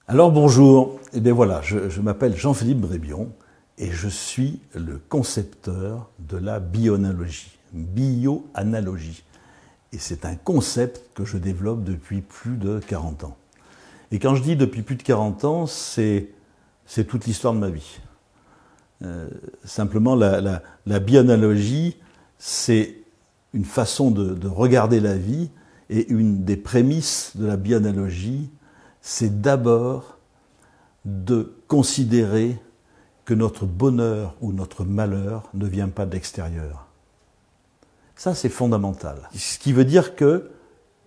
Alors bonjour, et bien voilà, je m'appelle Jean-Philippe Brébion et je suis le concepteur de la bioanalogie. Bioanalogie. Et c'est un concept que je développe depuis plus de 40 ans. Et quand je dis depuis plus de 40 ans, c'est toute l'histoire de ma vie. Simplement, la bioanalogie, c'est une façon de regarder la vie, et une des prémices de la bioanalogie, c'est d'abord de considérer que notre bonheur ou notre malheur ne vient pas de l'extérieur. Ça, c'est fondamental. Ce qui veut dire que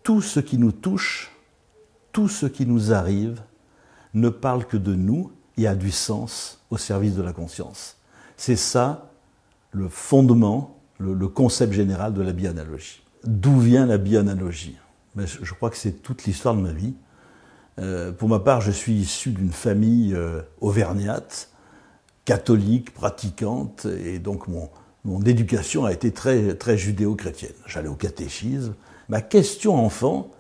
tout ce qui nous touche, tout ce qui nous arrive, ne parle que de nous et a du sens au service de la conscience. C'est ça le fondement, le concept général de la bioanalogie. D'où vient la bioanalogie? Je crois que c'est toute l'histoire de ma vie. Pour ma part, je suis issu d'une famille auvergnate, catholique, pratiquante, et donc mon éducation a été très judéo-chrétienne. J'allais au catéchisme. Ma question enfant,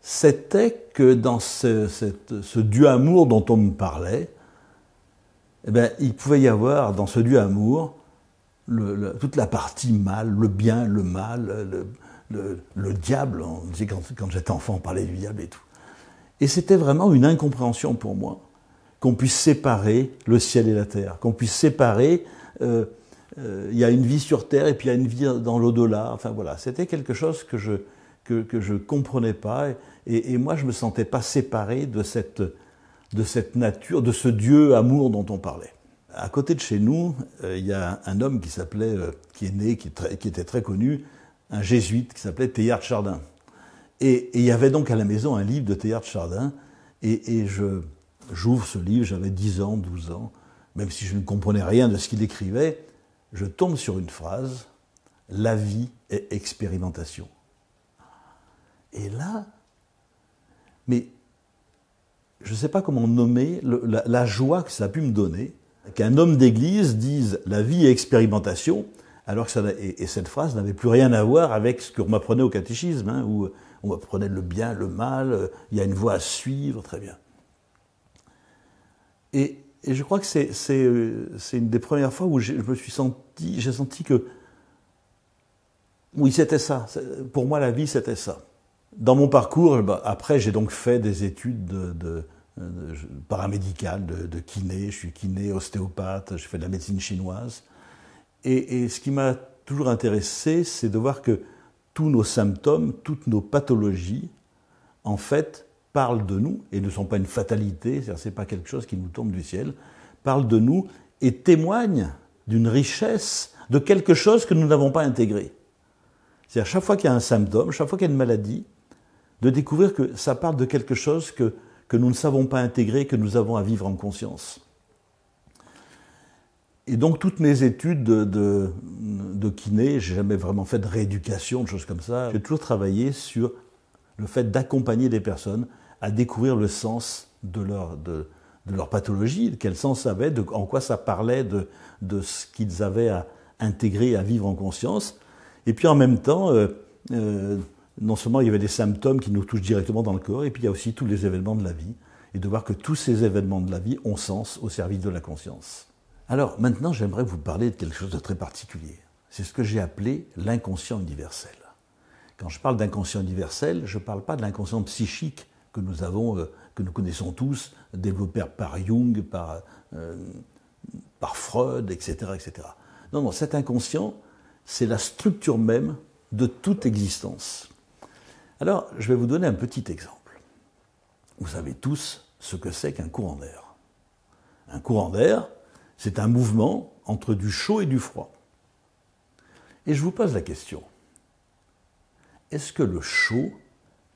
c'était que dans ce Dieu amour dont on me parlait, eh bien, il pouvait y avoir dans ce Dieu amour toute la partie mal, le bien, le mal, le diable. On disait quand j'étais enfant, on parlait du diable et tout. Et c'était vraiment une incompréhension pour moi qu'on puisse séparer le ciel et la terre, qu'on puisse séparer, il y a une vie sur terre et puis il y a une vie dans l'au-delà. Enfin voilà, c'était quelque chose que je comprenais pas et moi je me sentais pas séparé de cette nature, de ce Dieu amour dont on parlait. À côté de chez nous, il y a un homme qui était très connu, un jésuite qui s'appelait Teilhard de Chardin. Et il y avait donc à la maison un livre de Teilhard de Chardin, et j'ouvre ce livre, j'avais 10 ans, 12 ans, même si je ne comprenais rien de ce qu'il écrivait, je tombe sur une phrase, « La vie est expérimentation ». Et là, mais je ne sais pas comment nommer la joie que ça a pu me donner, qu'un homme d'église dise « La vie est expérimentation », alors que cette phrase n'avait plus rien à voir avec ce qu'on m'apprenait au catéchisme, hein, où on m'apprenait le bien, le mal, il y a une voie à suivre, très bien. Et je crois que c'est une des premières fois où j'ai senti que, oui, c'était ça. Pour moi, la vie, c'était ça. Dans mon parcours, après, j'ai donc fait des études paramédicales, de kiné. Je suis kiné, ostéopathe, je fais de la médecine chinoise. Et ce qui m'a toujours intéressé, c'est de voir que tous nos symptômes, toutes nos pathologies, en fait, parlent de nous, et ne sont pas une fatalité, ce n'est pas quelque chose qui nous tombe du ciel, parlent de nous et témoignent d'une richesse, de quelque chose que nous n'avons pas intégré. C'est-à-dire, chaque fois qu'il y a un symptôme, chaque fois qu'il y a une maladie, de découvrir que ça parle de quelque chose que nous ne savons pas intégrer, que nous avons à vivre en conscience. Et donc, toutes mes études de kiné, j'ai jamais vraiment fait de rééducation, de choses comme ça. J'ai toujours travaillé sur le fait d'accompagner des personnes à découvrir le sens de leur pathologie, quel sens ça avait, en quoi ça parlait de ce qu'ils avaient à intégrer, à vivre en conscience. Et puis en même temps, non seulement il y avait des symptômes qui nous touchent directement dans le corps, et puis il y a aussi tous les événements de la vie, et de voir que tous ces événements de la vie ont sens au service de la conscience. Alors maintenant, j'aimerais vous parler de quelque chose de très particulier. C'est ce que j'ai appelé l'inconscient universel. Quand je parle d'inconscient universel, je ne parle pas de l'inconscient psychique que nous avons, que nous connaissons tous, développé par Jung, par Freud, etc., etc. Non, non, cet inconscient, c'est la structure même de toute existence. Alors, je vais vous donner un petit exemple. Vous savez tous ce que c'est qu'un courant d'air. Un courant d'air, c'est un mouvement entre du chaud et du froid. Et je vous pose la question, est-ce que le chaud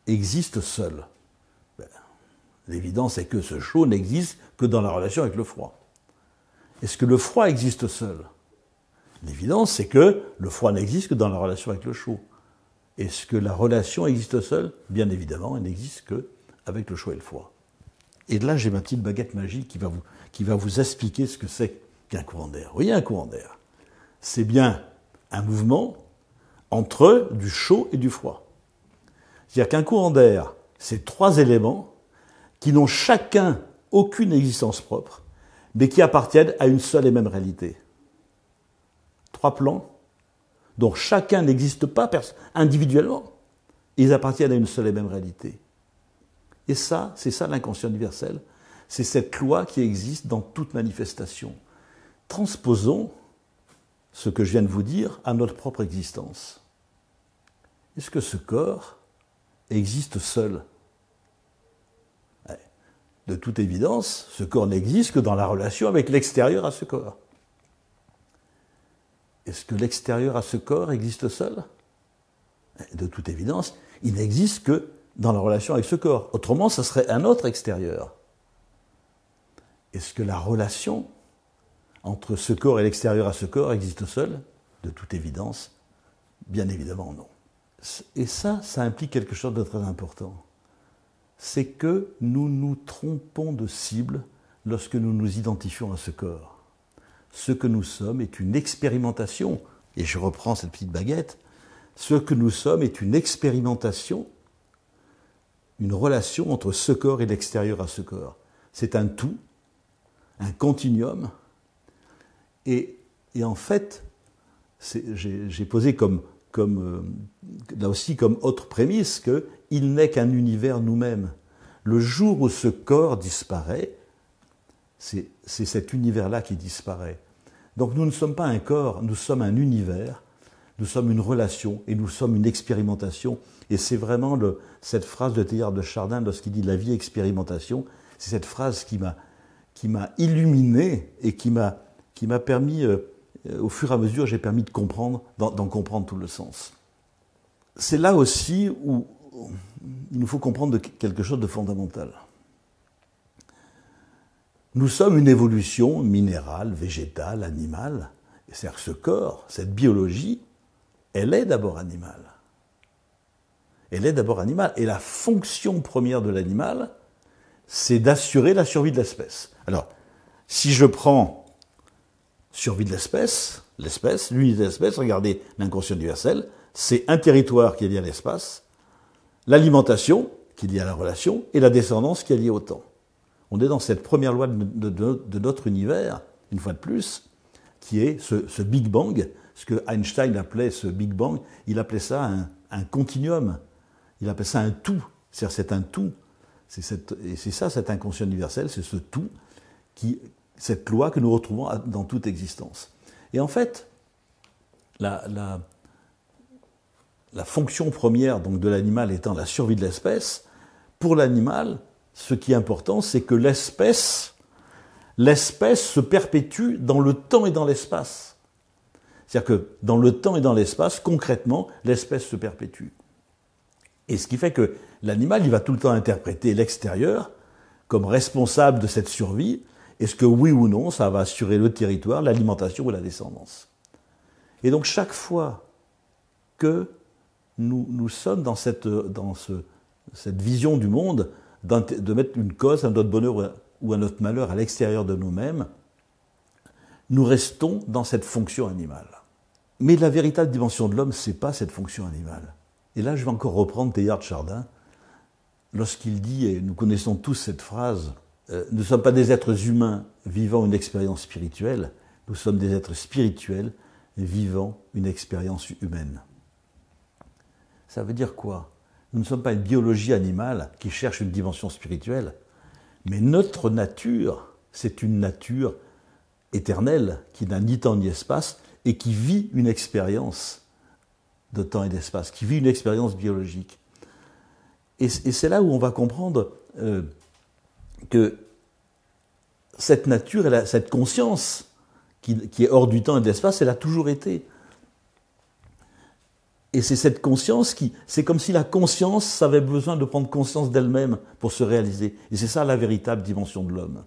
existe seul? L'évidence est que ce chaud n'existe que dans la relation avec le froid. Est-ce que le froid existe seul? L'évidence, c'est que le froid n'existe que dans la relation avec le chaud. Est-ce que la relation existe seule? Bien évidemment, elle n'existe qu'avec le chaud et le froid. Et là, j'ai ma petite baguette magique qui va vous expliquer ce que c'est qu'un courant d'air. Vous voyez, un courant d'air, c'est bien un mouvement entre du chaud et du froid. C'est-à-dire qu'un courant d'air, c'est 3 éléments qui n'ont chacun aucune existence propre, mais qui appartiennent à une seule et même réalité. 3 plans dont chacun n'existe pas individuellement. Ils appartiennent à une seule et même réalité. Et ça, c'est ça l'inconscient universel. C'est cette loi qui existe dans toute manifestation. Transposons ce que je viens de vous dire à notre propre existence. Est-ce que ce corps existe seul ? De toute évidence, ce corps n'existe que dans la relation avec l'extérieur à ce corps. Est-ce que l'extérieur à ce corps existe seul ? De toute évidence, il n'existe que dans la relation avec ce corps. Autrement, ce serait un autre extérieur. Est-ce que la relation entre ce corps et l'extérieur à ce corps existe seule ? De toute évidence, bien évidemment non. Et ça implique quelque chose de très important. C'est que nous nous trompons de cible lorsque nous nous identifions à ce corps. Ce que nous sommes est une expérimentation, et je reprends cette petite baguette, ce que nous sommes est une expérimentation, une relation entre ce corps et l'extérieur à ce corps. C'est un tout, un continuum, et en fait, j'ai posé là aussi comme autre prémisse qu'il n'est qu'un univers nous-mêmes. Le jour où ce corps disparaît, c'est cet univers-là qui disparaît. Donc nous ne sommes pas un corps, nous sommes un univers, nous sommes une relation et nous sommes une expérimentation. Et c'est vraiment cette phrase de Teilhard de Chardin lorsqu'il dit « la vie expérimentation », c'est cette phrase qui m'a illuminé et qui m'a permis, au fur et à mesure, j'ai permis de comprendre, d'en comprendre tout le sens. C'est là aussi où il nous faut comprendre quelque chose de fondamental. Nous sommes une évolution minérale, végétale, animale. C'est-à-dire que ce corps, cette biologie, elle est d'abord animale. Elle est d'abord animale. Et la fonction première de l'animal, c'est d'assurer la survie de l'espèce. Alors, si je prends survie de l'espèce, l'unité de l'espèce, regardez l'inconscient universel, c'est un territoire qui est lié à l'espace, l'alimentation qui est liée à la relation, et la descendance qui est liée au temps. On est dans cette première loi de notre univers, une fois de plus, qui est ce Big Bang, ce que Einstein appelait ce Big Bang, il appelait ça un continuum, il appelait ça un tout, c'est-à-dire c'est un tout, et c'est ça cet inconscient universel, c'est ce tout, cette loi que nous retrouvons dans toute existence. Et en fait, la fonction première donc, de l'animal étant la survie de l'espèce, pour l'animal, ce qui est important, c'est que l'espèce se perpétue dans le temps et dans l'espace. C'est-à-dire que dans le temps et dans l'espace, concrètement, l'espèce se perpétue. Et ce qui fait que l'animal, il va tout le temps interpréter l'extérieur comme responsable de cette survie. Est-ce que oui ou non, ça va assurer le territoire, l'alimentation ou la descendance? Et donc chaque fois que nous sommes dans cette vision du monde, de mettre une cause à notre bonheur ou à notre malheur à l'extérieur de nous-mêmes, nous restons dans cette fonction animale. Mais la véritable dimension de l'homme, ce n'est pas cette fonction animale. Et là, je vais encore reprendre Teilhard de Chardin, lorsqu'il dit, et nous connaissons tous cette phrase, nous ne sommes pas des êtres humains vivant une expérience spirituelle, nous sommes des êtres spirituels vivant une expérience humaine. Ça veut dire quoi? Nous ne sommes pas une biologie animale qui cherche une dimension spirituelle, mais notre nature, c'est une nature éternelle qui n'a ni temps ni espace et qui vit une expérience de temps et d'espace, qui vit une expérience biologique. Et c'est là où on va comprendre que cette nature, cette conscience qui est hors du temps et de l'espace, elle a toujours été. Et c'est cette conscience c'est comme si la conscience avait besoin de prendre conscience d'elle-même pour se réaliser. Et c'est ça la véritable dimension de l'homme.